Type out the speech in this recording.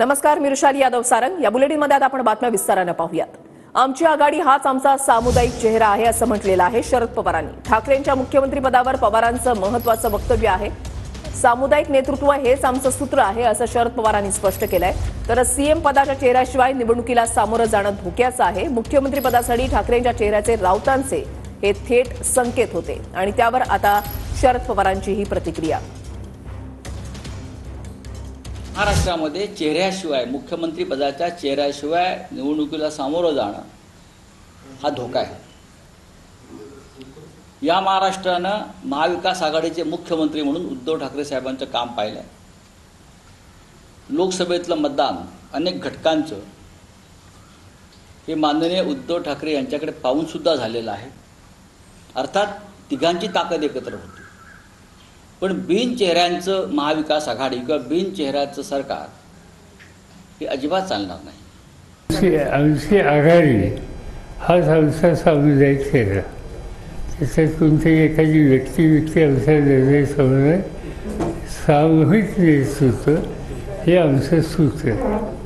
नमस्कार, मी ऋषाली यादव सारंग। या बुलेटिनमध्ये आता आपण बातम्या विस्ताराने पाहूयात। आमची आघाडी हाच आमचा सामुदायिक चेहरा आहे असं म्हटलेलं आहे शरद पवारांनी। ठाकरेंच्या मुख्यमंत्रीपदावर पवारांचं महत्त्वाचं वक्तव्य आहे। सामुदायिक नेतृत्व हेच आमचं सूत्र आहे असं शरद पवारांनी स्पष्ट केलंय। तर सीएम पदाच्या चेहऱ्याशिवाय निवडणुकीला सामोरं जाणं धोक्याचं आहे। मुख्यमंत्रीपदासाठी ठाकरेंच्या चेहऱ्याचे राऊतांचे हे थेट संकेत होते आणि त्यावर आता शरद पवारांची ही प्रतिक्रिया। महाराष्ट्रामध्ये चेहऱ्याशिवाय मुख्यमंत्री पदाच्या चेहऱ्याशिवाय निवडणुकीला सामोरं जाणं हा धोका आहे। या महाराष्ट्रानं महाविकास आघाडीचे मुख्यमंत्री म्हणून उद्धव ठाकरे साहेबांचं काम पाहिलं। लोकसभेतलं मतदान अनेक घटकांचं हे माननीय उद्धव ठाकरे यांच्याकडे पाहून सुद्धा झालेलं आहे। अर्थात तिघांची ताकद एकत्र होती, पण बिन चेहऱ्यांचं महाविकास आघाडी किंवा बिन चेहऱ्याचं सरकार हे अजिबात चालणार नाही। आमची आघाडी हाच आमचा सामुदायिक चेहरा। त्याच्यात कोणत्याही एखादी व्यक्ती आमचा निर्णय समोर सामूहिक नेतृत्व हे आमचं सूत्र आहे।